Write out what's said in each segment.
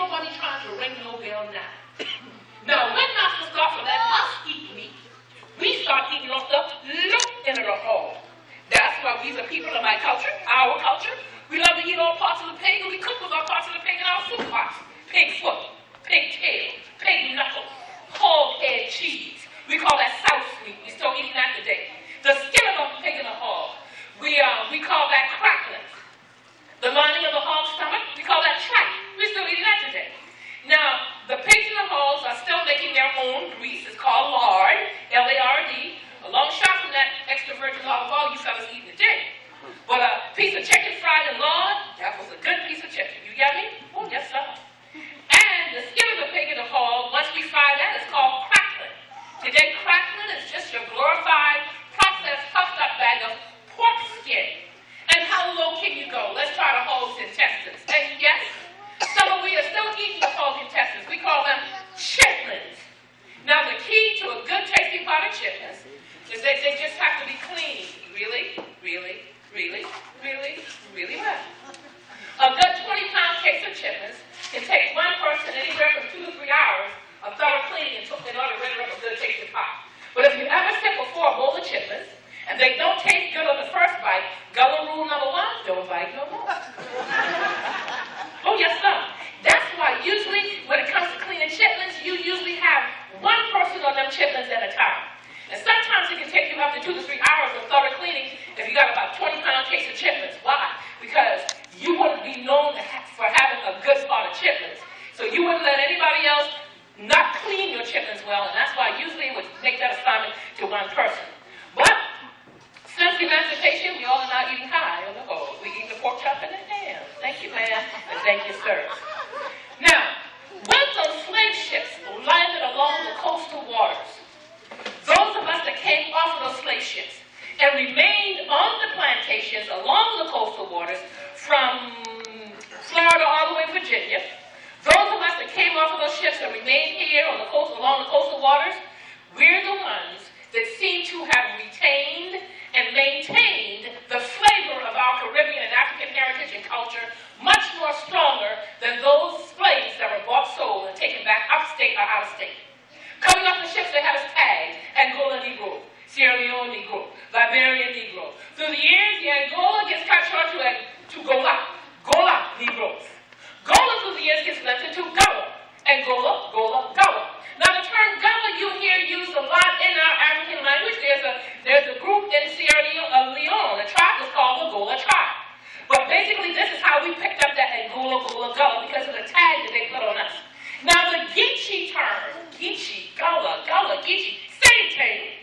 nobody trying to ring no bell now. Now, we're not to start to let us eat meat. We start eating off the look into the hall. That's why we the people of my culture, our culture, we love to eat all parts of the pig, and we cook with all parts of the pig in our soup pots. Pig foot, pig tail, pig knuckle, hog head cheese. We call that South Sweet. We're still eating that today. The skin of a pig in the hog, we call that cracklings. The lining of the hog's stomach, we call that tripe. We're still eating that today. Now, the pigs in the hogs are still making their own grease. It's called lard, L-A-R-D. A long shot from that extra virgin olive oil you fellas eating today. But a piece of chicken fried in lard, that was a good piece of chicken. You get me? Oh, yes, sir. And the skin of the pig in the hog, once we fry that, it's called crackling. Today, crackling is just your glorified, processed, puffed up bag of pork skin. And how low can you go? Let's try the hog's intestines. And yes, some of we are still eating the hog's intestines. We call them chitlins. Now, the key to a good tasting pot of chitlins is that they just have to be cleaned really, really, really, really, really well. A good 20-pound case of chitlins can take one person anywhere from 2 to 3 hours of thorough cleaning in order to render up a good tasting pot. But if you ever sit before a bowl of chitlins and they don't taste good on the first bite, Gullah rule number 1, don't bite no more. Oh, yes, sir. That's why usually when it comes to cleaning chitlins, you usually have one person on them chitlins at a time. And sometimes it can take you up to 2 to 3 hours of thorough cleaning if you got about a 20-pound case of chitlins. Why? Because you wouldn't be known for having a good pot of chitlins. So you wouldn't let anybody else not clean your chitlins well, and that's why usually it would make that assignment to one person. But since emancipation, we all are now eating high on the whole. We eat the pork chop and the ham. Thank you, ma'am, and thank you, sir. Now, when those slave ships landed along the coastal waters, those of us that came off of those slave ships and remained on the plantations along the coastal waters from Florida all the way to Virginia, those of us that came off of those ships and remained here on the coast, along the coastal waters, we're the ones that seem to have retained and maintained the flavor of our Caribbean and African heritage and culture much more stronger than those slaves that were bought, sold, and taken back upstate or out of state. Coming off the ships, they had us tagged Angola Negro, Sierra Leone Negro, Liberian Negro. Through the years, the Angola gets cut short to Gullah Negroes. Gullah through the years gets left into Gullah. Angola, Gullah. Now the term Gullah you hear used a lot in our African language. There's a group in Sierra Leone. The tribe is called the Gullah tribe. But basically this is how we picked up that Angola, Gullah, because of the tag that they put on us. Now the Geechee term, Geechee, Gullah, Geechee, same thing.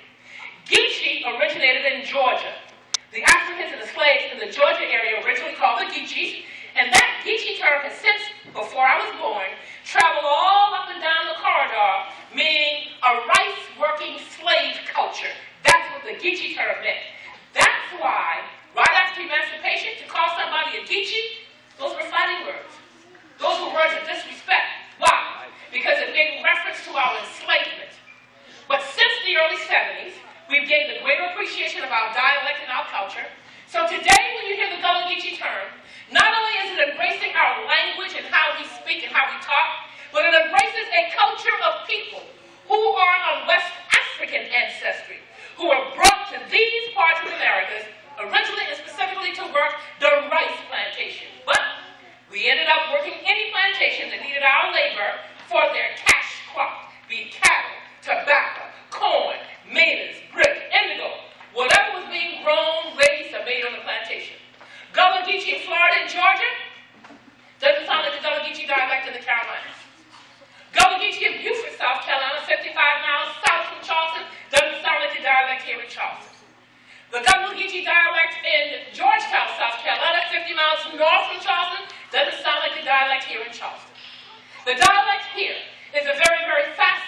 Geechee originated in Georgia. The Africans and the slaves in the Georgia area originally called the Geechees, and that Geechee term has since, before I was born, traveled all up and down the corridor, meaning a rice-working slave culture. That's what the Geechee term meant. That's why, right after emancipation, to call somebody a Geechee, those were fighting words. Those were words of disrespect. Why? Because it made reference to our enslavement. But since the early 70s, we've gained a greater appreciation of our dialect and our culture. So today, when you hear the Gullah Geechee term, not only is it embracing our language and how we speak and how we talk, but it embraces a culture of people who are of West African ancestry, who were brought to these parts of America, originally and specifically to work the rice plantation. But we ended up working any plantation that needed our labor for their cash crop, be it cattle, tobacco, corn, maize, brick, indigo, whatever was being grown, raised, or made on the plantation. Gullah Geechee in Florida and Georgia doesn't sound like the Gullah Geechee dialect in the Carolinas. Gullah Geechee in Beaufort, South Carolina, 55 miles south from Charleston, doesn't sound like the dialect here in Charleston. The Gullah Geechee dialect in Georgetown, South Carolina, 50 miles north from Charleston, doesn't sound like the dialect here in Charleston. The dialect here is a very, very fast